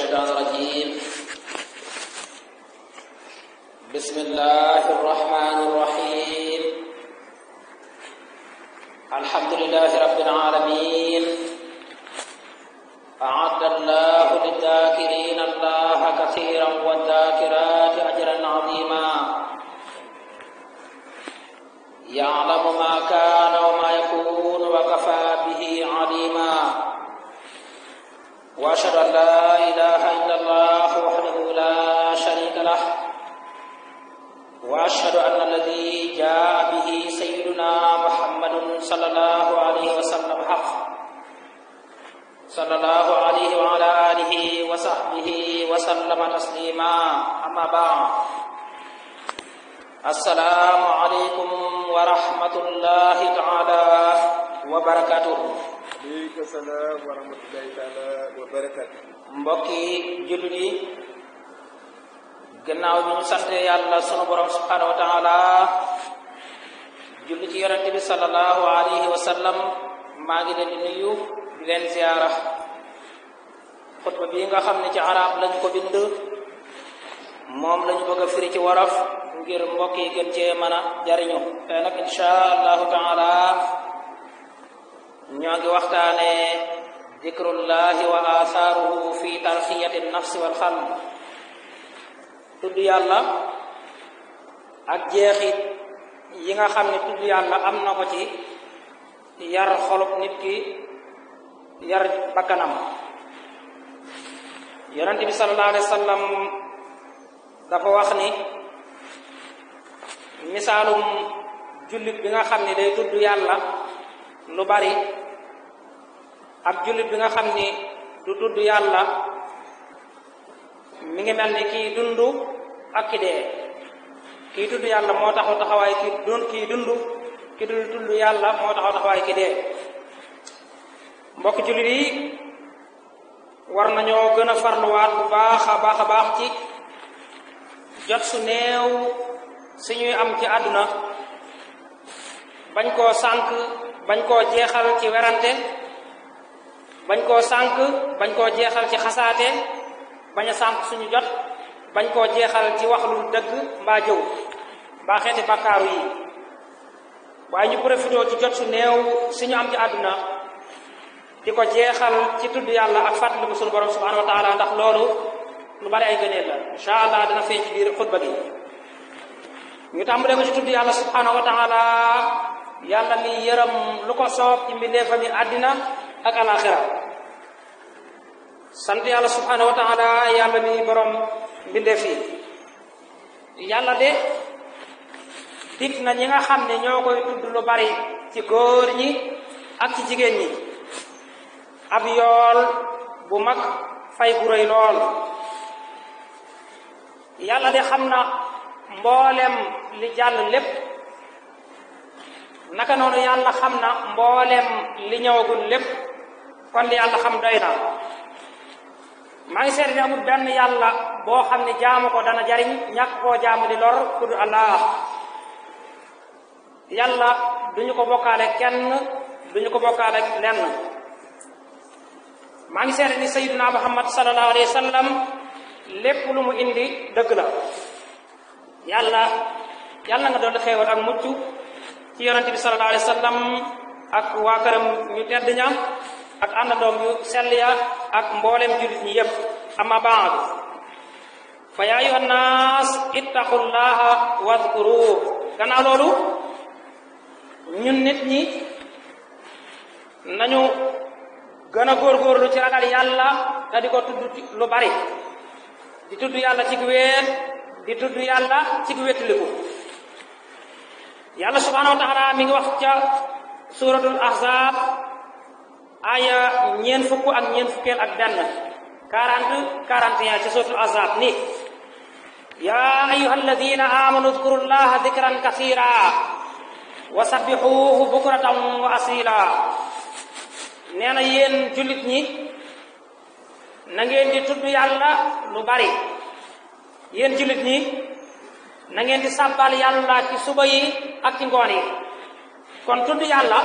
الشيطان الرجيم. بسم الله الرحمن الرحيم. الحمد لله رب العالمين. أعد الله للذاكرين الله كثيرا والذاكرات أجرا عظيما. يعلم ما كان وما يكون وكفى به عليما. وأشهد أن لا إله إلا الله وحده لا شريك له. وأشهد أن الذي جاء به سيدنا محمد صلى الله عليه وسلم حق. صلى الله عليه وعلى آله وصحبه وسلم تسليما. أما بعد. السلام عليكم ورحمة الله تعالى وبركاته. aleykum salaam wa rahmatullahi taala wa barakatuh. mbokki jullit yi, gannaaw bi ñu sant yàlla sunu borom subhanahu wa taala julli ci yonente bi sallallahu alayhi wa sallam, maa ngi leen di nuyu di leen ziyaara. xutba bii nga xam ne ci arab lañu ko bind, moom lañu bëgg a firi ci wolof ngir mbokk yi gën cee mën a jariñu. te nag insha allahu taala ñoo ngi waxtaane dikrullahi wa athaaruhu fi tarxiyati nafsi wal xalb. tudd yàlla ak jeexit yi nga xam ne tudd yàlla am na ko ci yar xolub nit ki, yar bakkanam. yonent bi sallallahu alayhi wa sallam dafa wax ni misaalum jullit bi nga xam ne day tudd yàlla lu bari ak jullit bi nga xam ni du tudd yàlla mi ngi mel ni kii dund ak ki dee. kii tudd yàlla moo taxaw taxawaay kii dund, ki dul tudd yàlla moo taxaw taxawaay ki dee. mbokk jullit yi war nañoo gën a farluwaat bu baax a baax ci jot su néew suñuy am ci àdduna, bañ koo sànk, bañ koo jeexal ci werante, bañ koo sànk, bañ koo jeexal ci xasaate, bañ a sànk suñu jot, bañ koo jeexal ci wax lu dëgg mbaa jëw mbaa xeeti bàkkaaru yi. waaye ñu profité ci jot su néew suñu am ci àdduna di ko jeexal ci tudd yàlla ak fàttaliku suñu borom subhanahu wa taala, ndax loolu lu bari ay gëneel la. insha allah dina feeñ ci biir xutba gi. ñu tàmbalee ko ci tudd yàlla subhanahu wa taala, yàlla mi yërëm lu ko soob ci mbindeefam yi àddina ak alaxira. sant yàlla subhanahu wa taala, yàlla mi borom mbindeef yi. yàlla de dig na ñi nga xam ne ñoo koy tudd lu bari ci góor ñi ak ci jigéen ñi ab yool bu mag, fay gu rëy lool. yàlla de xam na mboolem li jàll lépp, naka noonu yàlla xam na mboolem li ñëwagul lépp, kon li yàlla xam doy na. maa ngi seet ni amul benn yàlla boo xam ne jaamu ko dana jariñ, ñàkk koo jaamu di lor ku dul Allah. yàlla duñu ko bokkaale kenn, duñu ko bokkaale lenn. maa ngi seet ni sayyiduna Muhammad sallallahu alayhi wa sallam lépp lu mu indi dëgg la. yàlla nga doon xéewal ak mucc ci yonente bi sallallahu alayhi wa sallam ak waa këram ñu tedd ña ak àndandoom yu sell ya ak mboolem jullit ñi yépp. amma baad, fa yaa ayyuhan naas ittaqullaha wadhkuru. gannaaw loolu ñun nit ñi nañu gën a góorgóorlu ci ragal yàlla te di ko tudd lu bari, di tudd yàlla ci wéet, di tudd yàlla ci wéetliku. yàlla subhanahu wa taala mi ngi wax ca suratul ahzab aya ñeen fukk ak ñeen fukkeel ak benn 40-41 ci suratul ahzab ni ya ayyuha alladina amanu dhkuru llaha dhikran kathira wa sabbihuhu bukratan wa asila. nee na yéen jullit ñi na ngeen di tudd yàlla lu bari. yéen jullit ñi na ngeen di sàbbal yàlla ci suba yi ak ci ngoon yi. kon tudd yàlla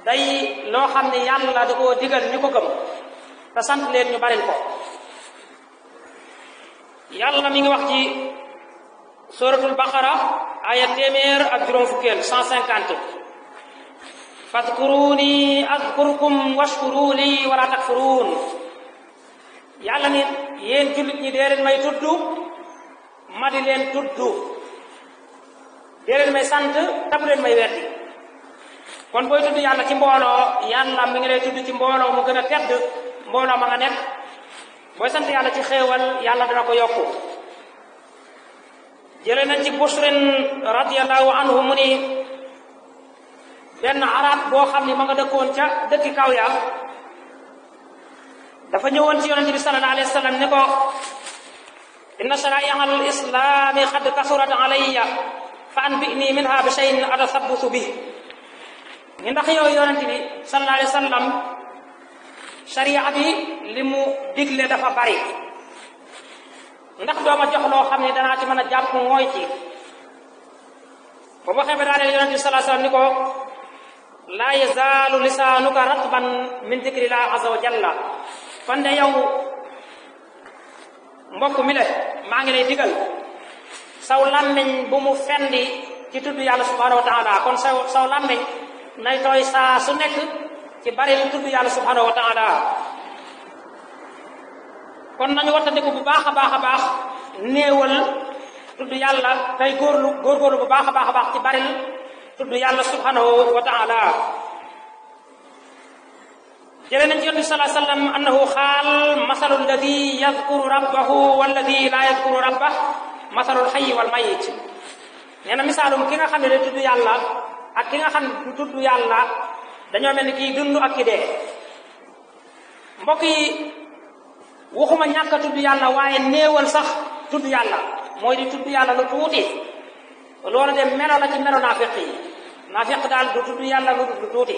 day loo xam ne yàlla da koo digal ñu ko gëm te sant leen ñu baril ko. yàlla mi ngi wax ci suratul baqara aya téeméer ak juróom fukkeel 150 fadkuruni adkurkum washkuru li wala takfurun yàlla ni yéen jullit ñi dee leen may tudd ma di leen tudd dee leen may sant tabu leen may weddi kon booy tudd yàlla ci mbooloo yàlla mi ngi lay tudd ci mbooloo mu gën a tedd mbooloo ma nga nekk booy sant yàlla ci xéewal yàlla dana ko yokku jële nañ ci Busrin radiyallahu anhu mu ni benn arab boo xam ni ma nga dëkkoon ca dëkki kaw ya dafa ñëwoon ci yonente bi sallallahu alayhi wa sallam ne ko inna shara'i'a al-islami qad kasurat alayya fa anbi'ni minha bi shay'in atasabbutu bi ni ndax yow yonente bi sallallahu alayhi wa sallam sharia bi li mu digle dafa bari ndax dooma jox loo xam ne danaa ci mën a jàpp mooy ci boobu waxee ba daaneel yonente bi sallallahu alayhi wa sallam ni ko laa yazaalu lisaanuka ratban min dikrillah azza wa jalla kon de yow mbokk mi le maa ngi lay digal saw làmmiñ bu mu fendi ci tudd yàlla subhanahu wa taala kon saw làmmiñ nay tooy saa su nekk ci bari lu tudd yàlla subhanahu wa taala kon nañu wattandiku bu baax a baax a baax néewal tudd yàlla tey góorgóorlu bu baax a baax ci bari tudd yàlla subhanahu wa taala jëlee nañ ci yonent bi sallallahu alayhi wa sallam annahu qaal masalu alladi yadkuru rabbahu walladi laa yadkuru rabbahu masalul hayyi wal mayyit nee na misaalum ki nga xam ne day tudd yàlla ak ki nga xam ne du tudd yàlla dañoo mel ni kii dund ak ki dee mbokk yi waxuma ñàkk a tudd yàlla waaye néewal sax tudd yàlla mooy di tudd yàlla lu tuuti loolu de melo la ci melo naafiq yi naafiq daal du tudd yàlla lu tuuti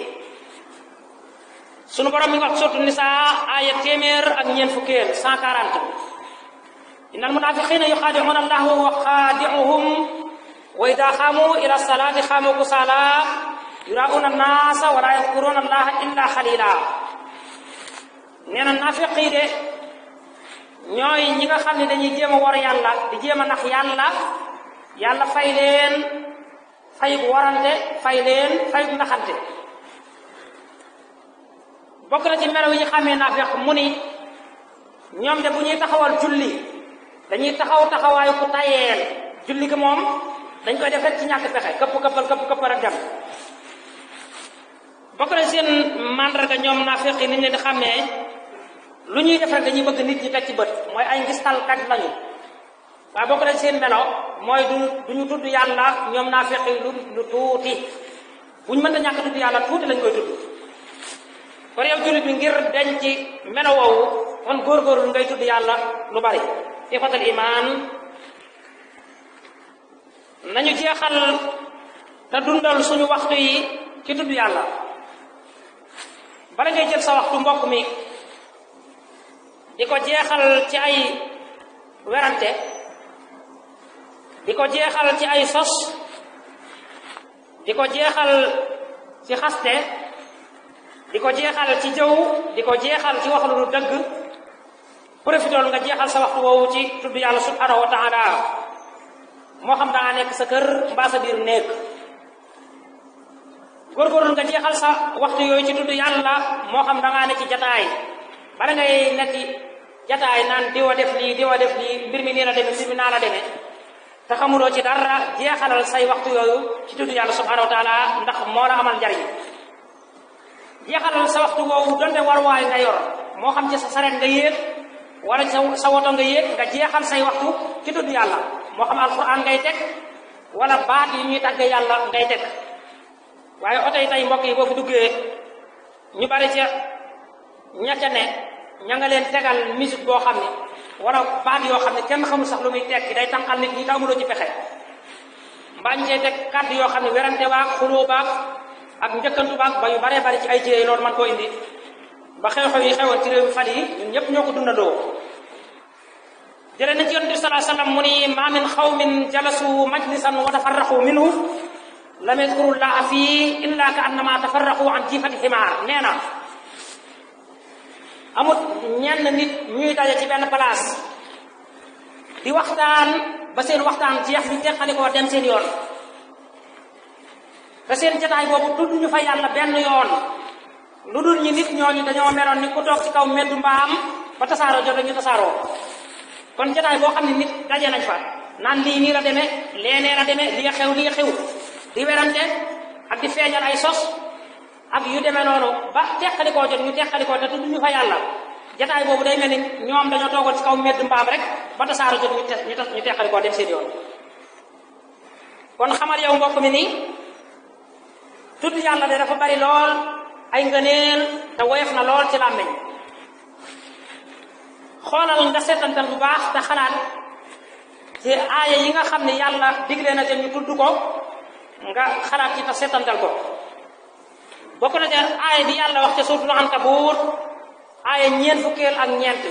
sunu borom mi ngi wax surtout Nisaa aaya téeméer ak ñeent fukkeel 140 innal munaafiqiina yuxaadi'uuna allaha wa huwa xaadi'uhum wa idaa qaamu ila salaati qaamu kusaalaa yuraa'uuna annaasa wa laa yadkuruuna allaha illaa qaliilaa nee na naafiq yi de ñooy ñi nga xam ne dañuy jéem a war yàlla di jéem a nax yàlla fay leen fayug warante fay leen fayug naxante bokk na ci melaw yi ñu xamee naafiq mu ni ñoom de bu ñuy taxawal julli dañuy taxawaayu ku tayeel julli gi moom dañ koy def rek ci ñàkk pexe këpp rek dem bokk na seen mandarga ñoom naafiq yi niñ leen di xamee lu ñuy def rek dañuy bëgg nit ñi teg ci bët mooy ay ngistalkat lañu waaye bokk na seen melo mooy duñu tudd yàlla ñoom naafiq yi lu tuuti buñ mën a ñàkk tudd yàlla tuuti lañ koy tudd kon yow jullit bi ngir denc melo woowu kon góorgóorlu ngay tudd yàlla lu bari ifatal iman nañu jeexal te dundal suñu waxtu yi ci tudd yàlla bala ngay jël sa waxtu mbokk mi di ko jeexal ci ay werante di ko jeexal ci ay sos di ko jeexal ci xaste di ko jeexal ci jëw di ko jeexal ci wax lu dëgg profitool nga jeexal sa waxtu woowu ci tudd yàlla subhanahu wa taala moo xam da nga nekk sa kër mbaa sa biir néeg góorgóorlu nga jeexal sa waxtu yooyu ci tudd yàlla moo xam da ngaa ne ci jataay bala ngay nekk jataay naan diwa def lii mbir mi nii la demee mbir mi naa la demee te xamuloo ci dara jeexalal say waxtu yooyu ci tudd yàlla subhanahu wa taala ndax moo la amal njariñ jeexalal sa waxtu woowu donte warwaay nga yor moo xam ci sa sareet nga yéeg wala sa woto nga yéeg nga jeexal say waxtu ci tudd yàlla moo xam alquran ngay teg wala baat yi ñuy tàgge yàlla ngay teg waaye oto yi tey mbokk yi boo fi duggee ñu bari ca ña ca ne ña nga leen tegal musique boo xam ne wala baat yoo xam ne kenn xamul sax lu muy tekki day tànqal nit ñi te amuloo ci pexe mbaa ñu cay teg kàddu yoo xam ne werante baag xuloo baag ak njëkkantu baag ba yu baree bari ci ay jiyee loolu man koo indi ba xew-xew yi xewoon ci réew mi fan yi ñun ñëpp ñoo ko dundandoo jëlee na ci yonent bi sallallahu alayhi wasallam mu ni ma min xawmin jalasu majlisan wa tafarraqu minhu lam yadkuru llaha fii illa ka annama tafarraqu an jiifati ximaar nee na amut ñenn nit ñuy daje ci benn place di waxtaan ba seen waxtaan jeex ñu teqalikoo dem seen yoon te seen jataay boobu tudd ñu fa yàlla benn yoon lu dul ñi nit ñooñu dañoo meloon ni ku toog ci kaw meddu mbaam ba tasaaroo jot ñu tasaaroo kon jataay boo xam ne nit daje nañ fa naan lii nii la demee leenee la demee li nga xew di werante ak di feeñal ay sos ak yu demee noonu ba teqalikoo jot ñu teqalikoo te tudd ñu fa yàlla jataay boobu day mel ni ñoom dañoo toogoon ci kaw meddu mbaam rek ba tasaaroo jot ñu teqalikoo dem seen yoon kon xamal yow mbokk mi nii tudd yàlla de dafa bari lool ay ngëneel te woyof na lool ci làmmiñ xoolal nga seetantal bu baax te xalaat ci aaya yi nga xam ne yàlla digle na te ñu tudd ko nga xalaat ci te seetantal ko bokk na ca aaya bi yàlla wax ca suuratul Ankabut aaya ñeent fukkeel ak ñeent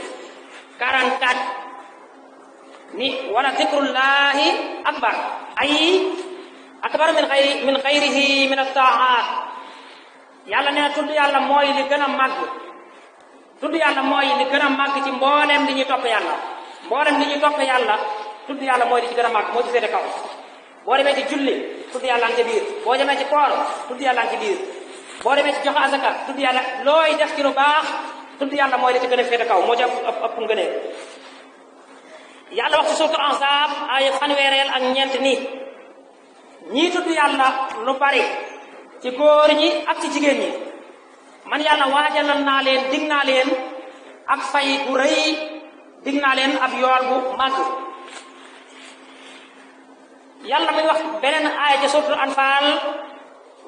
44 ni wala dikrullahi akbar ay akbar min xayrihi min at-taa'at yàlla nee na tudd yàlla mooy li gën a màgg tudd yàlla mooy li gën a màgg ci mboolem li ñuy topp yàlla mboolem li ñuy topp yàlla tudd yàlla mooy li ci gën a màgg moo ci féete kaw boo demee ci julli tudd yàlla nga ci biir boo demee ci koor tudd yàlla nga ci biir boo demee ci joxe asaka tudd yàlla looy def ci lu baax tudd yàlla mooy li ci gën a féete kaw moo ci ëpp ngëneel yàlla wax ci suuratul Ahzaab ay fanweereel ak ñeent nii ñii tudd yàlla lu bari ci góor ñi ak ci jigéen ñi man yàlla waajalal naa leen dig naa leen ak fay bu rëy dig naa leen ab yool bu màgg yàlla muy wax beneen aaya ca suuratul Anfaal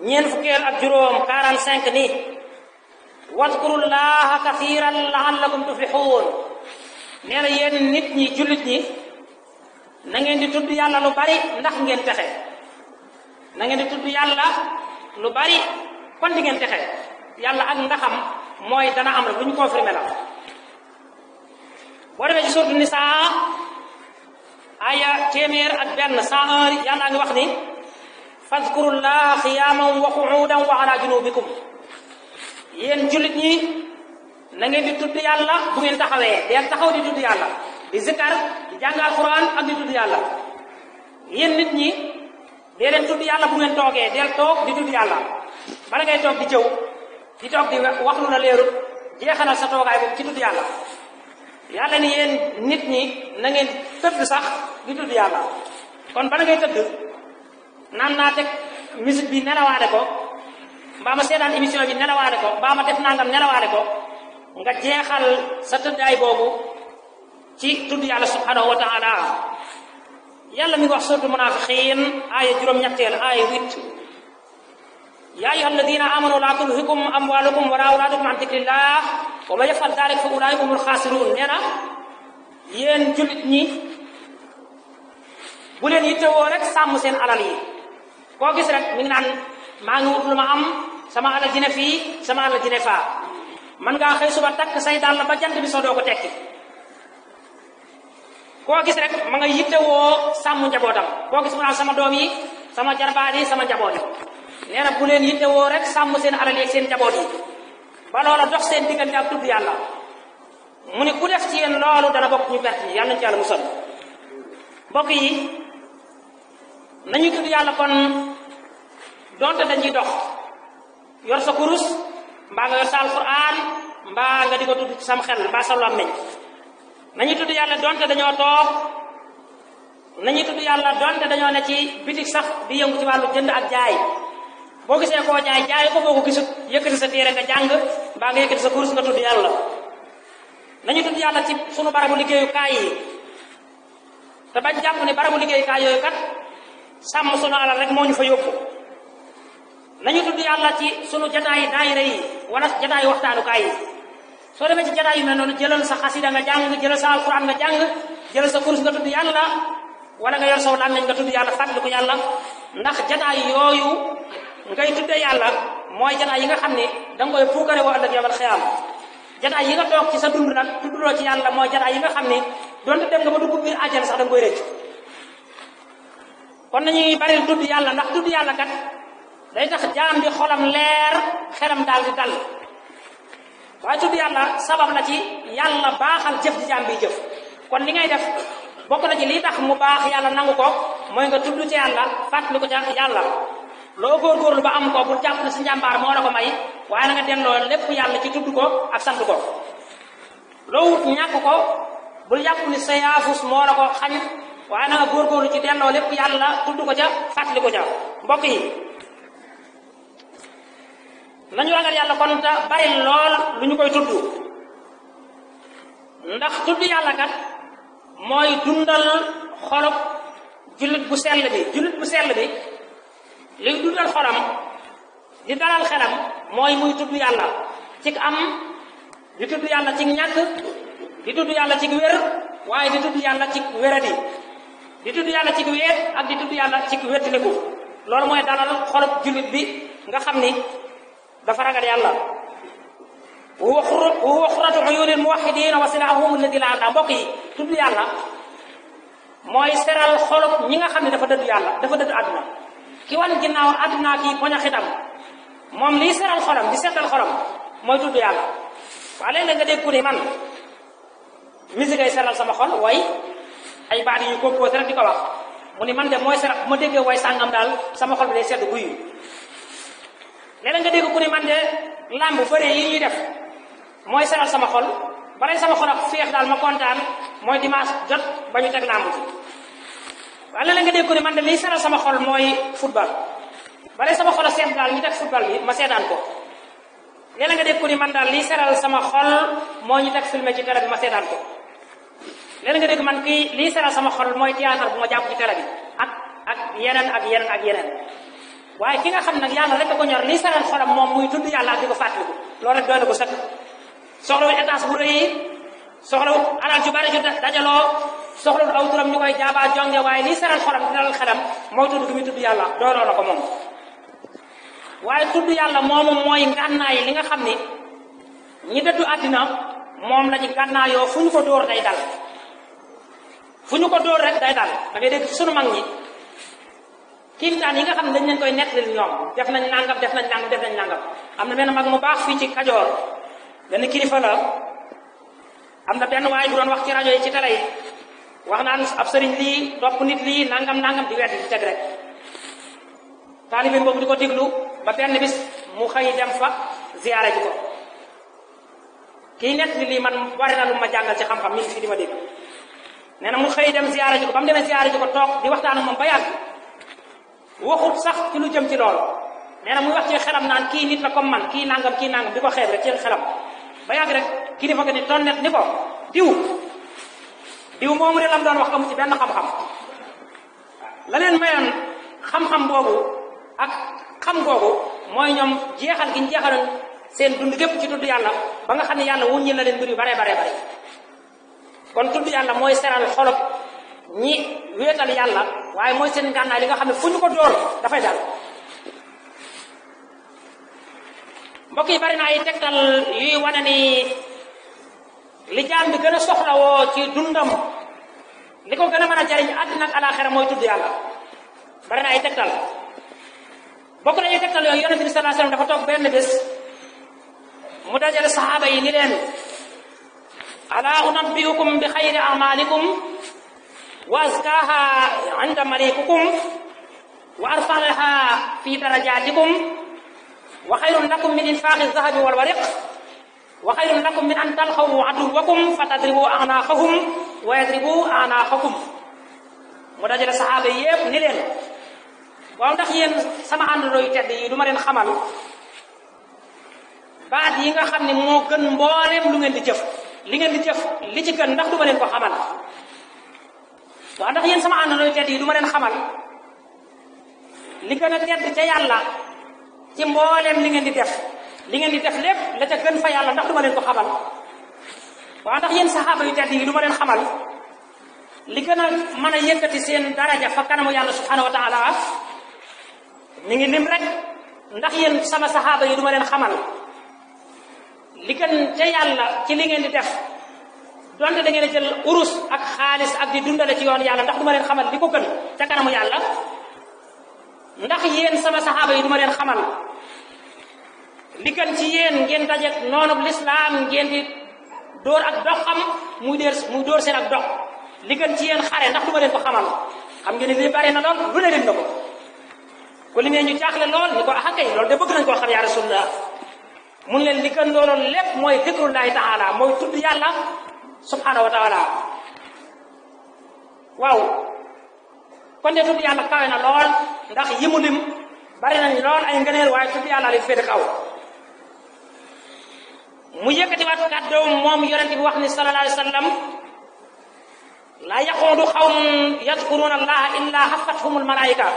ñeent fukkeel ak juróom 45 nii wadkurullaha kathiran la'allakum tuflihun nee na yéen nit ñi jullit ñi na ngeen di tudd yàlla lu bari ndax ngeen texe na ngeen di tudd yàlla lu bari kon di ngeen texe yàlla ak ndaxam mooy dana am rek lu ñu confirmé la boo demee ci suuratu Nisaa aya téeméer ak benn 101 yàlla ngi wax ni fadkurullaha qiyaaman wa qu'uudan wa ala junubikum yéen jullit ñi na ngeen di tudd yàlla bu ngeen taxawee deel taxaw di tudd yàlla di zikkar di jàng alquran ak di tudd yàlla yéen nit ñi dee leen tudd yàlla bu ngeen toogee deel toog di tudd yàlla bala ngay toog di jëw di toog di wax lu la leerut jeexalal sa toogaay boobu ci tudd yàlla yàlla ni yéen nit ñi na ngeen tëdd sax di tudd yàlla kon bala ngay tëdd naan naa teg musique bi nelawaale ko mbaa ma seetaan émission bi nelawaale ko mbaa ma def nangam nelawaale ko nga jeexal sa tëddaay boobu ci tudd yàlla subhanahu wa taala yàlla mi ngi wax suratul munafiqin aaya juróom-ñetteel aaya 8 yaa ayyuha alladina amanu la tulhikum amwalukum wala awlaadukum an dikrillah wa man yafal dalik fa ulaika humul xaasirun nee na yéen jullit ñi bu leen yittewoo rek sàmm seen alal yi koo gis rek mi ngi naan maa ngi wut lu ma am sama alal ji ne fii sama alal ji ne faa man ngaa xëy suba takk say dàll ba jant bi soo doo ko tekki koo gis rek ma nga yittewoo sàmm njabootam koo gis mu naan sama doom yi sama jarbaat yi sama njaboot yi nee na bu leen yittewoo rek sàmm seen alal yi ak seen njaboot yi ba loola dox seen diggante ak tudd yàlla mu ni ku def ci yéen loolu dana bokk ñu perte yi yàlla nañu ci yàlla musal mbokk yi nañu tudd yàlla kon donte dañuy dox yor sa kurus mbaa nga yor sa alquran mbaa nga di ko tudd ci sam xel mbaa sa làmmiñ nañu tudd yàlla donte dañoo toog nañu tudd yàlla donte dañoo ne ci bitik sax di yëngu ci wàllu jënd ak jaay boo gisee koo jaay ko boo ko gisut yëkkati sa téere nga jàng mbaa nga yëkkati sa kurus nga tudd yàlla nañu tudd yàlla ci sunu barabu liggéeyukaay yi te bañ jàpp ne barabu liggéeyukaay yooyu kat sàmm sunu alal rek moo ñu fa yóbbu nañu tudd yàlla ci sunu jataay daayira yi wala jataay waxtaanukaay yi soo demee ci jataay yu mel noonu jëlal sa xasida nga jàng jëlal sa alquran nga jàng jëlal sa kurus nga tudd yàlla wala nga yor saw làmmiñ nga tudd yàlla fàttali ko yàlla ndax jataay yooyu ngay tudde yàlla mooy jataay yi nga xam ne danga koy puukare woo ëllëg yawmal xiyaam jataay yi nga toog ci sa dund nag tuddloo ci yàlla mooy jataay yi nga xam ne donte dem nga ba dugg biir àjjana sax danga koy rëcc kon nañuy baril tudd yàlla ndax tudd yàlla kat day tax jaam bi xolam leer xelam daal di dal waaye tudd yàlla sabab la ci yàlla baaxal jëf ji jaam bi jëf kon li ngay def bokk na ci lii tax mu baax yàlla nangu ko mooy nga tudd ci yàlla fàttali ko ca yàlla loo góorgóorlu ba am ko bul jàpp ne si njàmbaar moo la ko may waaye na nga delloo lépp yàlla ci tudd ko ak sant ko loo wut ñàkk ko bul jàpp ni sa yaafus moo la ko xañ waaye na nga góorgóorlu ci delloo lépp yàlla tudd ko ca fàttali ko ca mbokk yi nañu ragal yàlla kon te bari lool lu ñu koy tudd ndax tudd yàlla kat mooy dundal xolop jullit bu sell bi liy dundal xolam di dalal xelam mooy muy tudd yàlla ci am di tudd yàlla ci ñàkk di tudd yàlla ci wér waaye di tudd yàlla ci wéradi di tudd yàlla ci wéet ak di tudd yàlla ci wéttiliku loolu mooy dalal xolop jullit bi nga xam ni dafa ragal yàlla wa huwa xurratu uyunil muwahhidin wa silahum alladhi la anda mbokk yi tudd yàlla mooy seral xolop ñi nga xam ne dafa dëddu yàlla dafa dëddu àdduna ki wan ginnaaw àdduna kii poña xitam moom liy seral xolam di setal xolam mooy tudd yàlla waaye léeg-léeg nga dégg ku ni man musique ay seral sama xol way ay baat yu composé rek di ko wax mu ni man de mooy seral bu ma déggee way sàngam daal sama xol bi day sedd guyu léeg-léeg nga dégg ku ni man de làmb bëre yi ñuy def mooy seral sama xol balay sama xol ak féex daal ma kontaan mooy dimanche jot ba ñu teg làmb ci waaye léeg-léeg nga dégg ku ni man de liy seral sama xol mooy football balay sama xol a seet daal ñu teg football bi ma seetaan ko léeg-léeg nga dégg ku ni man daal liy seral sama xol moo ñu teg filmé ci télé bi ma seetaan ko léeg-léeg nga dégg man kii liy seral sama xol mooy théâtre bu ma jàpp ci télé bi ak yeneen waaye ki nga xam nag yàlla rek ko ñor liy seral xolam moom muy tudd yàlla ak di ko fàttaliku loolu rek doy na ko sëkk soxlawul étage bu rëy soxlawul alal ju bari ju dajaloo soxlawul aw turam ñu koy jaabaa jonge waaye liy seral xolam di dalal xelam mooy tudd gi muy tudd yàlla doyloo na ko moom waaye tudd yàlla moomu mooy ngànnaay li nga xam ni ñi dëddu àddina moom la ñu ngànnaayoo fu ñu ko dóor day dal fu ñu ko dóor rek day dal da ngay dégg ci sunu mag ñi kiimtaan yi nga xam ne dañ leen koy nettali ñoom def nañ nangam am na benn mag mu baax fii ci Kajoor benn kilifa la am na benn waay bu doon wax ci rajo yi ci télé yi wax naan ab sëriñ lii topp nit lii nangam di wedd di teg rek taalibe boobu di ko déglu ba benn bis mu xëy dem fa ziyaare ji ko kii nettali lii man bari na lu ma jàngal ci xam-xam mi ngi fi di ma dégg nee na mu xëy dem ziyaare ji ko ba mu demee ziyaare ji ko toog di waxtaan ak moom ba yàgg waxut sax ci lu jëm ci loolu nee na muy wax ci xelam naan kii nit la comme man kii nangam di ko xeeb rek ci xelam ba yàgg rek kilifa ga ni tonnet ni ko diw moomu ne lam doon wax amu ci benn xam-xam la leen mayoon xam-xam boobu ak xam googu mooy ñoom jeexal gi ñu jeexaloon seen dund gépp ci tudd yàlla ba nga xam ne yàlla wuññi la leen mbir yu bare kon tudd yàlla mooy seral xolop ñi wéetal yàlla waaye mooy seen ngànnaay li nga xam ne fu ñu ko dóor dafay dal mbokk yi bari na ay tegtal yuy wane ni li jaam bi gën a soxlawoo ci dundam li ko gën a mën a jariñ àddina ak alaaxira mooy tudd yàlla bari na ay tegtal bokk na ay tegtal yooyu yonent bi sallallahu alayhi wasallam dafa toog benn bés mu dajale saxaaba yi ni leen alaa unabbiukum bi xayri amalikum wa azkaha inda malikukum wa arfa'aha fi darajatikum wa xayrun lakum min infaqi zahabi wal wariq wa xayrun lakum min an talqaw aduwakum fatadribu a'naqahum wa yadribu a'naqakum mu dajale saxaaba yi yépp ni leen waaw ndax yéen sama àndandoo yu tedd yi du ma leen xamal baat yi nga xam ne moo gën mbooleem lu ngeen di jëf li ngeen di jëf li ci gën ndax du ma leen ko xamal waaw ndax yéen sama àndandoo yu tedd yi du ma leen xamal li gën a tedd ca yàlla ci mbooleem li ngeen di def lépp la ca gën fa yàlla ndax du ma leen ko xamal waaw ndax yéen saxaaba yu tedd yi du ma leen xamal li gën a mën a yëkkati seen daraja fa kanamu yàlla subhanahu wa taala mi ngi lim rek ndax yéen sama saxaaba yi du ma leen xamal li gën ca yàlla ci li ngeen di def donte da ngeen a jël urus ak xaalis ak di dundale ci yoon yàlla ndax du ma leen xamal li ko gën ca kanamu yàlla ndax yéen sama saxaaba yi du ma leen xamal li gën ci yéen ngeen dajeek noonu lislaam ngeen di dóor ak doxam muy dóor seen ak dox li gën ci yéen xare ndax du ma leen ko xamal xam ngeen ne lii bari na lool lu ne leen na ko ku limee ñu jaaxle lool ni ko ah kay loolu de bëgg nañ koo xam yaa rasulullah mun leen li gën loolu lépp mooy dikrullahi taala mooy tudd yàlla subhanahu wa taala waaw kon de tudd yàlla kawe na lool ndax yi mu lim bari nañ lool ay ngëneel waaye tudd yàlla li féete kaw mu yëkkatiwaat kàddoom moom yonente bi wax ni sallallahu alayhi wa sallam laa yaquudu qawmun yadkuruna allaha illa hafathumul malaika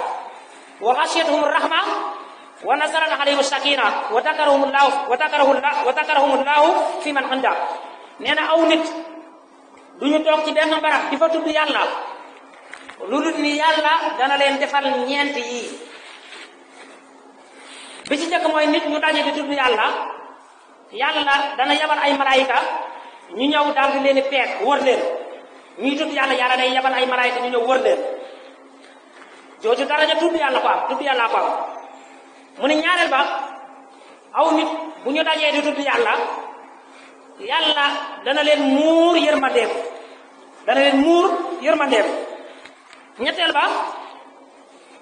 wa ghashiyatuhum rahma wa nazalat alayhim sakina wa dakarahum llahu fi man inda nee na aw nit duñu toog ci benn barab di fa tudd yàlla lu dul ni yàlla dana leen defal ñeent yii bi ci njëkk mooy nit ñu daje di tudd yàlla yàlla dana yabal ay malaayika ñu ñëw daal di leen peeg wër leen ñuy tudd yàlla yàlla day yabal ay malaayika ñu ñëw wër leen jooju daraja tudd yàlla ko am tudd yàlla ko am mu ne ñaareel ba aw nit bu ñu dajee di tudd yàlla yàlla dana leen muur yërmandeem ñetteel ba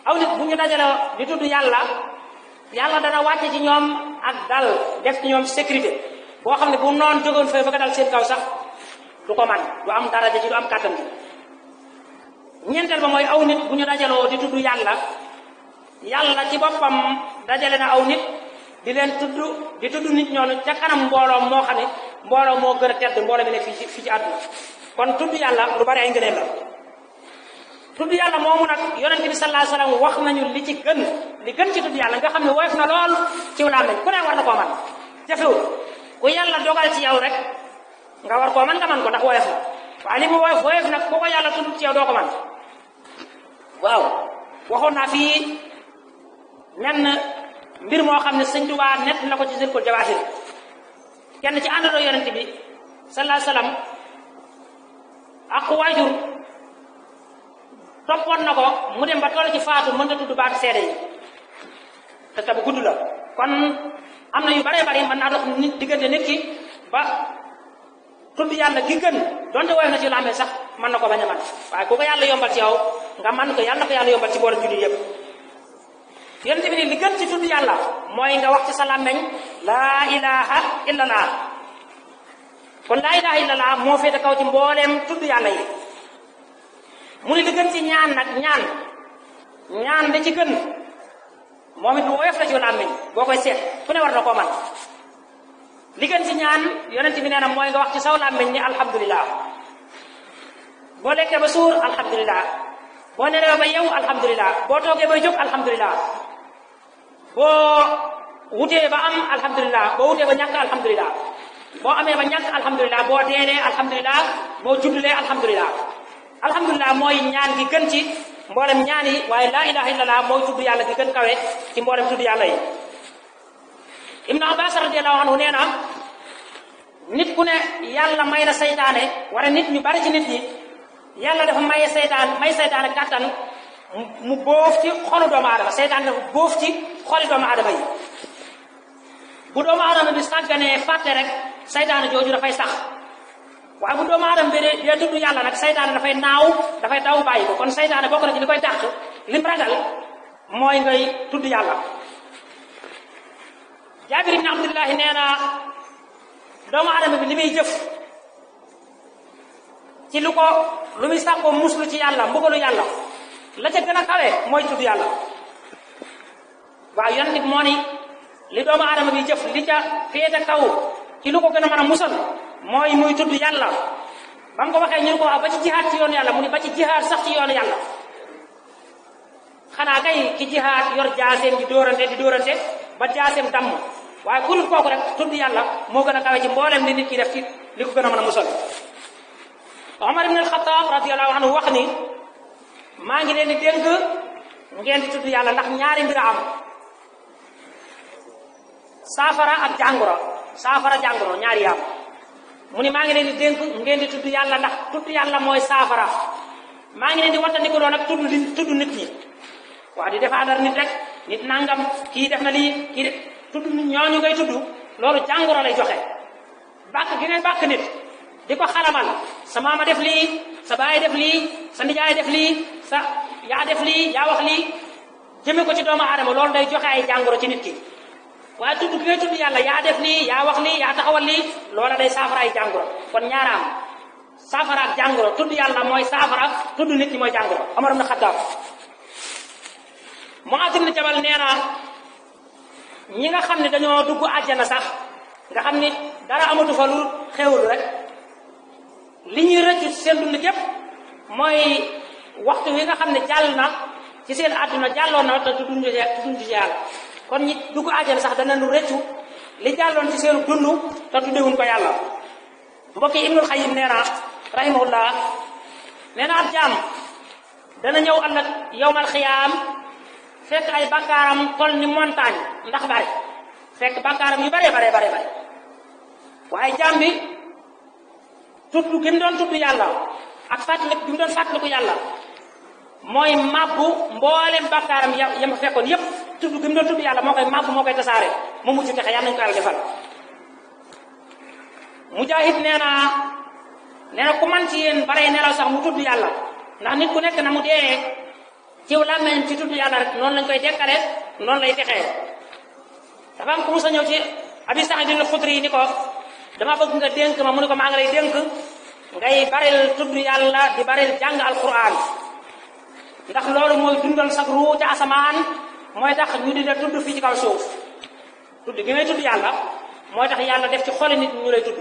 aw nit bu ñu dajaloo di tudd yàlla yàlla dana wàcce ci ñoom ak dal def ci ñoom sécurité boo xam ne bu noon jógoon fay bëgg a dal seen kaw sax du ko man du am daraja ci du am kàttan gi ñeenteel ba mooy aw nit bu ñu dajaloo di tudd yàlla yàlla ci boppam dajale na aw nit di leen di tudd nit ñooñu ca kanam mbooloo moo xam ne mbooloo moo gën a tedd mbooloo mi ne fii ci àdduna kon tudd yàlla lu bari ay ngëneel la tudd yàlla moomu nag yonente bi sallallahu alayhi wasallam wax nañu li gën ci tudd yàlla nga xam ne woyof na lool ci làmmiñ ku ne war na koo man jafewul ku yàlla dogal ci yow rek nga war koo man nga man ko ndax woyof na waaye li mu woyof nag ku ko yàlla tudd ci yow doo ko man waaw waxoon naa fii menn mbir moo xam ne sëñ Tuubaa nett na ko ci Zilkul Jawaahir kenn ci àndandoo yonente bi sallallahu alayhi wasallam ak waajur toppoon na ko mu dem ba toll ci faatu mën nga tudd baatu seede yi te bu gudd la kon am na yu baree bari mën naa dox nit diggante nit ki ba tudd yàlla gi gën donte woyof na ci làmmiñ sax mën na ko bañ a man waaye ku ko yàlla yombal ci yow nga man ko yàlla na ko yàlla yombal ci boole julli yëpp yonent bi ni li gën ci tudd yàlla mooy nga wax ci sa làmmiñ laa ilaha illallah kon laa ilaha illallah moo féete kaw ci mbooleem tudd yàlla yi mu ne li gën ci ñaan nag ñaan da ci gën moom it lu woyof la ci làmmiñ boo koy seet ku ne war na koo man li gën ci ñaan yonent bi nee na mooy nga wax ci saw làmmiñ ni alhamdulillah boo lekkee ba suur alhamdulillah boo nelawee ba yow alhamdulillah boo toogee bay jóg alhamdulillah boo wutee ba am alhamdulillah boo wutee ba ñàkk alhamdulillah boo amee ba ñàkk alhamdulillah boo deelee alhamdulillah boo juddulee alhamdulillah alhamdulillah mooy ñaan gi gën ci mboolem ñaan yi waaye laa ilaha illallah mooy tudd yàlla gi gën kawe ci mboolem tudd yàlla yi Ibn Abbas radiyallahu anhu nee na nit ku ne yàlla may na saytaane wala nit ñu bari ci nit ñi yàlla dafa may saytaane kàttan mu boof ci xolu doomu aadama saytaane dafa boof ci xoli doomu aadama yi bu doomu aadama bi sàgganee fàtte rek saytaane jooju dafay sax waaye bu doomu aadama bi dee tudd yàlla nag saytaane dafay naaw dafay daw bàyyi ko kon saytaane bokk na ci li koy dàq lim ragal mooy ngay tudd yàlla Jaabir ibn Abdullahi nee na doomu aadama bi li muy jëf ci lu muy sàkkoo muslu ci yàlla mbugalu yàlla la ca gën a kawe mooy tudd yàlla waaw yonent bi moo ni li doomu aadama bi jëf li ca féete kaw ci lu ko gën a mën a musal mooy muy tudd yàlla ba mu ko waxee ñu ko waaw ba ci jihaad ci yoonu yàlla mu ni ba ci jihaad sax ci yoonu yàlla xanaa kay ki jihaad yor jaaseem di dóorante ba jaaseem damm waaye ku kooku rek tudd yàlla moo gën a kawe ci mboolem li nit ki def ci li ko gën a mën a musal Omar ibn al-Khattab radiyallahu anhu wax ni maa ngi leen di dénk ngeen di tudd yàlla ndax ñaari mbir am saafara ak jàngoro ñaari yaam mu ni maa ngi leen di dénk ngeen di tudd yàlla ndax tudd yàlla mooy saafara maa ngi leen di wattandiku doon ak tudd nit ñi waaw di defaadar nit rek nit nangam kii def na lii kii de tudd nit ñooñu ngay tudd loolu jàngoro lay joxe bàkk gi ngay bàkk nit di ko xalamal sa maama def lii sa baay def lii sa nijaay def lii sa yaa def lii yaa wax lii jëme ko ci doomu aadama loolu day joxe ay jàngoro ci nit ki waaye tudd ki ngay tudd yàlla yaa def lii yaa wax lii yaa taxawal lii loola day saafara ay jàngoro kon ñaaraam saafara ak jàngoro tudd yàlla mooy saafara tudd nit ñi mooy jàngoro Omar ibn Khattab Mu'aaz ibn Jabal nee na ñi nga xam ne dañoo dugg àjjana sax nga xam ni dara amatu fa lu xewlu rek li ñuy rëcc ci seen dund gépp mooy waxtu wi nga xam ne jàll na ci seen àdduna jàlloon na te tudduñ ci yàlla kon ñi dugg àjjana sax dana nu rëccu li jàlloon ci seen dund te tuddewuñ ko yàlla mbokk yi Ibnul Xayyim nee na rahimahullah nee na ab jaam dana ñëw ëllëg yowmal xiyaam fekk ay bakkaaram tol ni montagne ndax bari fekk bakkaaram yu bare waaye jaam bi tudd gi mu doon tudd yàlla ak fàttaliku gi mu doon fàttaliku yàlla mooy mabbu mboolem bakkaaram yam fekkoon yépp tudd gi mu doon tudd yàlla moo koy mabbu moo koy tasaare mu mujj texe yàlla nañu ko yàlla defal Mujaahid nee na ku man ci yéen bare nelaw sax mu tudd yàlla ndax nit ku nekk na mu dee ciw làmmeñ ci tudd yàlla rek noonu lañ koy dekkale noonu lay texee dafa am ku musa ñëw ci Abi Saïd al-Xudri ni ko dama bëgg nga dénk ma mu ne ko maa ngi lay dénk ngay baril tudd yàlla di baril jàng alquran ndax loolu mooy dundal sag ruu ca asamaan mooy tax ñu di la tudd fii ci kaw suuf tudd gi ngay tudd yàlla mooy tax yàlla def ci xoli nit ñu lay tudd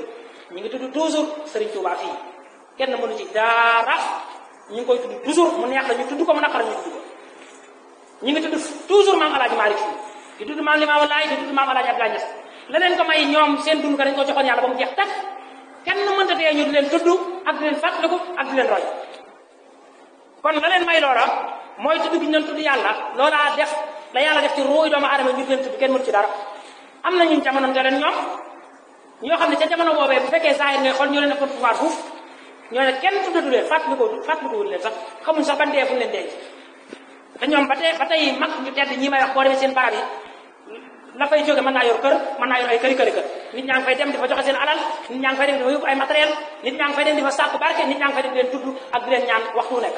ñu ngi tudd toujours Serigne Touba fii kenn mënu ci dara ñu ngi koy tudd toujours mu neex la ñu tudd ko mu naqar ñu tudd ko ñu ngi tudd toujours maam Alaaji Maalik fii di tudd maam Limaamu Laay di tudd maam Alaaji Abdoulaye Niass leneen ko may ñoom seen dund ko dañ ko joxoon yàlla ba mu jeex takk kenn mënta tee ñu di leen tudd ak di leen fàttaliku ak di leen roy kon la leen may loola mooy tudd gi ñu doon tudd yàlla loolaa def la yàlla def ci ruuy doomu aadama ñu di leen tudd kenn mënu ci dara am na ñun jamono te leen ñoom ñoo xam ne ca jamono boobee bu fekkee saahir ngay xool ñoo leen ëppoon pouvoir fuuf ñoo ne kenn tuddatu leen fàttalikuwul leen sax xamuñ sax ban dee fu ñu leen denc te ñoom ba tey mag ñu tedd ñi may wax boo demee seen barab yi la fay jóge mën naa yor kër mën naa yor ay kër nit ñaa ngi fay dem di fa joxe seen alal nit ñaa ngi fay dem di fa yóbbu ay matériel nit ñaa ngi fay dem di fa sàkku barke nit ñaa ngi fay dem di leen tudd ak di leen ñaan waxtu nekk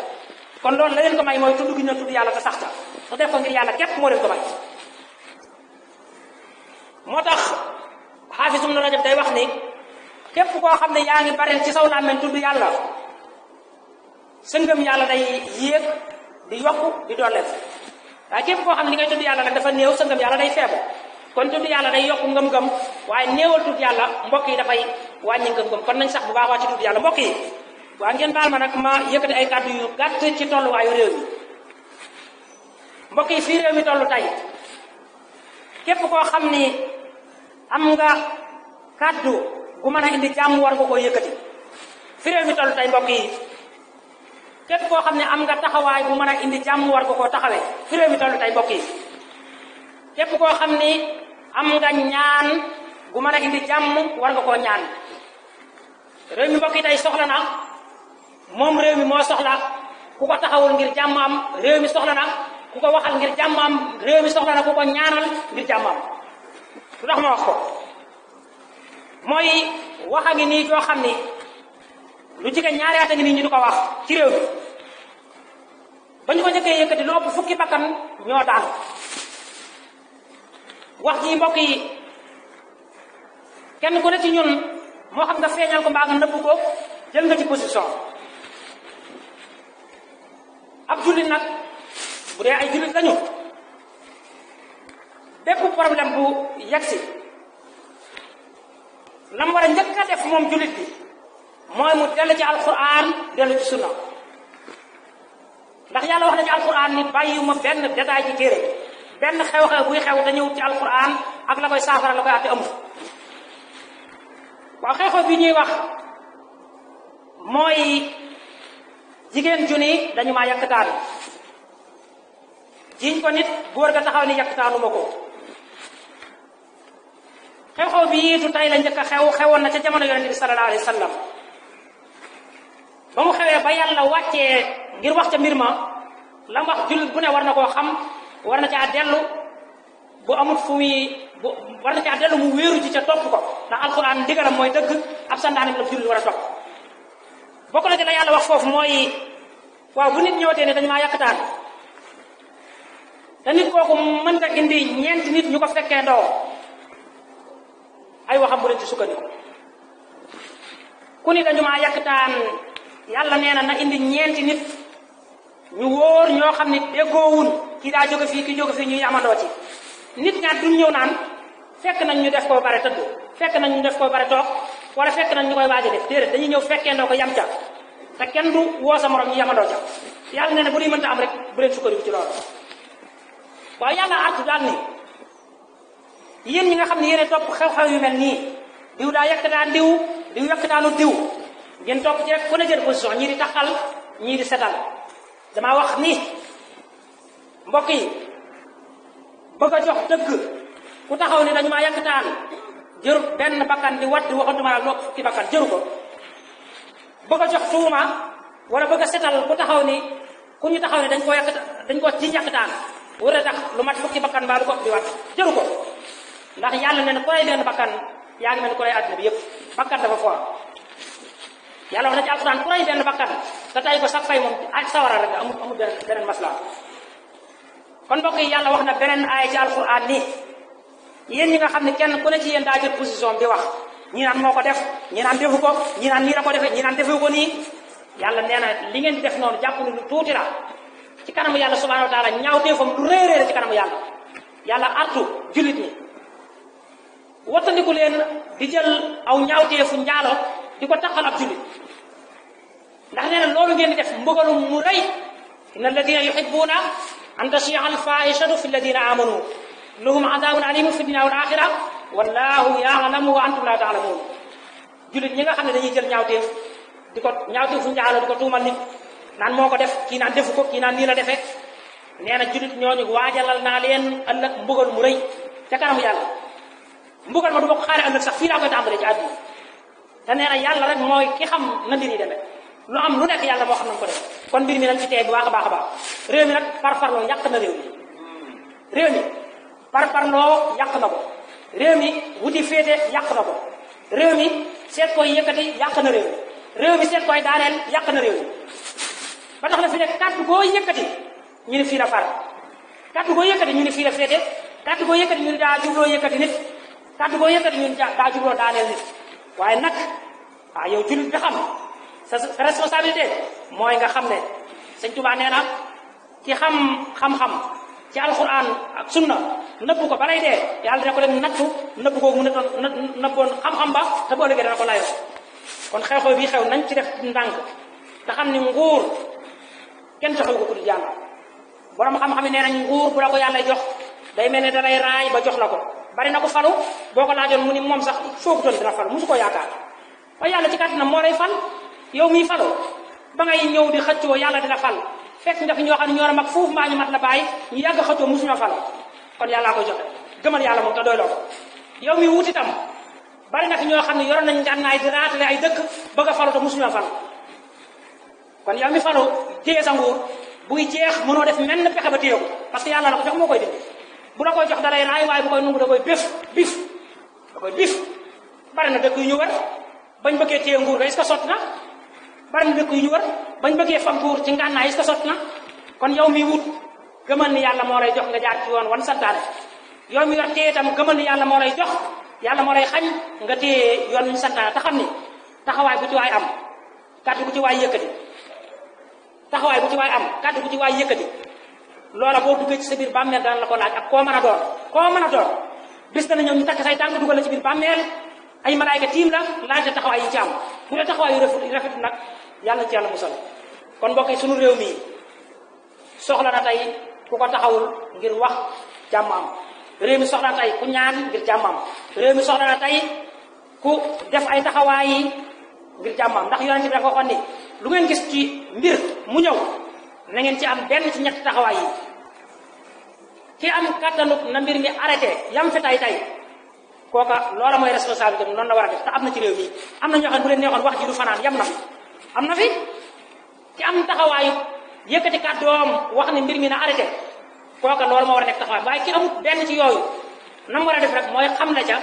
kon loolu la leen ko may mooy tudd gi ñu tudd yàlla te sax ta su def ko ngir yàlla képp moo leen ko may moo tax Xaafis ibn Rajab day wax ni képp koo xam ne yaa ngi bareel ci saw làmmiñ tudd yàlla sa ngëm yàlla day yéeg di yokku di dooleel waaye képp koo xam ne li ngay tudd yàlla nag dafa néew sa ngëm yàlla day feebu kon tudd yàlla day yokku ngëm-ngëm waaye néewal tudd yàlla mbokk yi dafay wàññi ngëm-ngëm kon nañ sax bu baax waa ci tudd yàlla mbokk yi waa ngeen baal ma nag ma yëkkati ay kàddu yu gàtt ci tolluwaayu réew mi mbokk yi fii réew mi tollu tey képp koo xam ni am nga kàddu gu mën a indi jàmm war nga koo yëkkati fi réew mi toll tey mbokk yi képp koo xam ne am nga taxawaay bu mën a indi jàmm war nga koo taxawee fi réew mi toll tey mbokk yi képp koo xam ni am nga ñaan gu mën a indi jàmm war nga koo ñaan réew mi mbokk yi tey soxla na moom réew mi moo soxla ku ko taxawul ngir jàmm am réew mi soxla na ku ko waxal ngir jàmm am réew mi soxla na ku ko ñaanal ngir jàmm am lu tax ma wax ko mooy wax a ngi nii joo xam ni lu jege ñaari at a ngi nii ñu di ko wax ci réew mi ba ñu ko njëkkee yëkkati lu ëpp fukki bakkan ñoo daanu wax ji mbokk yi kenn ku ne ci ñun moo xam nga feeñal ko mbaa nga nëbb ko jël nga ci position ab jullit nag bu dee ay jullit lañu bépp problème bu yegsi lam war a njëkk a def moom jullit bi mooy mu dellu ci alquran dellu ci sunna ndax yàlla wax na ci alquran ni bàyyiwuma benn détail ci téere benn xew-xew buy xew te ñëw ci alquran ak la koy saafara la koy àtte amul waaw xew-xew bi ñuy wax mooy jigéen ju ni dañu maa yàkkataan jiñ ko nit góor ga taxaw ni yàkkataanuma ko xew-xew bi yiitu tey la njëkk a xewoon na ca jamono yonente bi sallallahu alayhi wa sallam ba mu xewee ba yàlla wàccee ngir wax ca mbir ma la wax jullit bu ne war na koo xam war na caa dellu bu amut fu muy war na caa dellu mu wéeru ci ca topp ko ndax alquran ndigalam mooy dëgg ab sandaanim la jullit war a topp bokk na ci la yàlla wax foofu mooy waaw bu nit ñëwatee ne dañu maa yàkkataan te nit kooku mënta indi ñeenti nit ñu ko fekkee ndoo ay waxam bu leen ci sukkandiku ku ni dañu maa yàkkataan yàlla nee na indi ñeenti nit ñu wóor ñoo xam ne déggoowun kii daa jóge fii kii jóge fii ñuy amandoo ci nit ñaat duñ ñëw naan fekk nañ ñu def ko bare tëdd fekk nañ ñu def ko bare toog wala fekk nañ ñu koy waaj a def déedéet dañuy ñëw fekkee ndoo ko yam ca te kenn du woo sa morom ñu yamandoo ca yàlla nee na bu ñuy mënta am rek bu leen sukkandiku ci loolu waaye yàlla artu daal ni yéen ñi nga xam ne yéen topp xew-xew yu mel nii diw daa yàkkataan diw yàkkataanu diw ngeen topp ci rek ku ne jël position ñii di taxal ñii di setal damaa wax ni mbokk yi bëgg a jox dëgg ku taxaw ni dañu maa yàkkataan jëru benn bakkan di wat di waxatuma la loo fukki bakkan jëru ko bëgg a jox tuuma wala bëgg a setal ku taxaw ni ku ñu taxaw ni dañ ko ci yàkkataan war a tax lu mat fukki bakkan mbaa lu ko di wat jëru ko ndax yàlla ne ku rey benn bakkan yaa ngi mel ni ku rey àddina bi yëpp bakkan dafa foor yàlla wax na ci alxuraan ku rey benn bakkan te tay ko sax fay moom ak sawara rek amul beneen masla kon mbokk yi yàlla wax na beneen aaya ci alxuraan ni yéen ñi nga xam ne kenn ku ne ci yéen daa jël position bi wax ñi naan moo ko def ñi naan defu ko ñi naan nii la ko defee ñi naan defu ko nii yàlla nee na li ngeen di def noonu jàpp ni lu tuuti la ci kanamu yàlla subhanahu wa taala ñaawteefam lu réeréer ci kanamu yàlla artu jullit ñi wattandiku leen di jël aw ñaawteefu njaalo di ko taxal ab jullit ndax nee na loolu ngeen di def mbugalum mu rëy inna alladina yuhibbuna an tashia alfahishatu fi alladina amanu lahum adabun alimun fi dunya wal axira wallahu yaalamu wa antum la taalamun jullit ñi nga xam ne dañuy jël ñaawteef ñaawteefu njaalo di ko tuumal nit naan moo ko def kii naan defu ko kii naan nii la defee nee na jullit ñooñu waajalal naa leen ëllëg mbugal mu rëy ca kanamu yàlla mbugal ma du ma ko xaare ëllëg sax fii laa koy tàmbalee ci àdduna te nee na yàlla rek mooy ki xam na mbir yi demee lu am lu nekk yàlla moo xam na ko def kon mbir mi nañ ci tey bu baax a baax a baax réew mi nag parparloo yàq na réew mi parparloo yàq na ko réew mi wuti féete yàq na ko réew mi seet koy yëkkati yàq na réew mi seet koy daaneel yàq na réew mi ba tax na fi ne kàddu goo yëkkati ñu ne fii la far kàddu goo yëkkati ñu ne fii la féete kàddu goo yëkkati ñu ne daa jubloo yëkkati nit kàddu goo yëkkati ñu ne daa jubloo daaneel nit waaye nag yow jullit bi xam sa responsabilité mooy nga xam ne sëñ Tuubaa nee na ci xam-xam ci alquran ak sunna nëbbu ko balay dee yàlla dina ko leen nattu nëbbu ko mu nëbboon xam-xam ba te boo liggéey dana ko layoo kon xew-xew bi xew nañ ci def ndànk te xam ni nguur kenn joxewu ko ku di yàlla borom xam-xam yi nee nañ nguur bu la ko yàlla jox day mel ne dalay raay ba jox la ko bari na ko falu boo ko laajoon mu ni moom sax foogutoon dina falu musu ko yaakaar waaye yàlla ci kàttanam moo lay fal yow miy falu ba ngay ñëw di xëccoo yàlla dina fal fekk nga fi ñoo xam ne ñoo la mag foofu mbaa ñu mat la bàyyi ñu yàgg xëccoo musuñoo fal kon yàllaa koy joxe gëmal yàlla moom te doy loo ko yow mi wut itam bari na fi ñoo xam ne yoroon nañ ngànnaay di raatale ay dëkk bëgg a falu te musuñoo fal kon yow mi falu téye sa nguur buy jeex mënoo def menn pexe ba téye ko parce que yàlla la ko jox moo koy dindi bu la koy jox dalay raay waaye bu koy nungu da koy bif bari na dëkk yu ñu war bañ bëggee téye nguur ga est-ce que sotti na bari na dëkk yu ñu war bañ bëggee fam nguur ci ngànnaay est-ce que sotti na kon yow mi wut gëmal ni yàlla moo lay jox nga jaar ci yoon wan santaane yow mi yor téye itam gëmal ni yàlla moo lay jox yàlla moo lay xañ nga téye yoon ñu santaane te xam ni taxawaay bu ci waay am kàddu bu ci waay yëkkati taxawaay bu ci waay am kàddu bu ci waay yëkkati loola boo duggee ci sa biir bàmmeel dana la ko laaj ak koo mën a doon bis dana ñëw ñu takk say tànk dugal la ci biir bàmmeel ay malaayka tiim la laaj la taxawaay yi ci am bu dee taxawaay yu rafet nag yàlla ci yàlla musal kon mbokk yi sunu réew mi soxla na tey ku ko taxawul ngir wax jàmm am réew mi soxla na tey ku ñaan ngir jàmm am réew mi soxla na tey ku def ay taxawaay yi ngir jàmm am ndax yonent bi dafa waxoon ni lu ngeen gis ci mbir mu ñëw na ngeen ci am benn ci ñetti taxawaay yi ki am kàttanu na mbir mi arrêté yam fi tay kooka loola mooy responsabilité bi noonu la war a def te am na ci réew mi am na ñoo xam ne bu leen neexoon wax ji du fanaan yam na fi am na fi ki am taxawaayu yëkkati kàddoom wax ne mbir mi na arrêté kooka loolu moo war a nekk taxawaay waaye ki amut benn ci yooyu nam war a def rek mooy xam la ca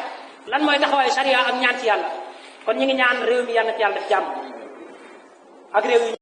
lan mooy taxawaayu sariya ak ñaan ci yàlla kon ñu ngi ñaan réew mi yàlla na ci yàlla def jàmm ak réew yi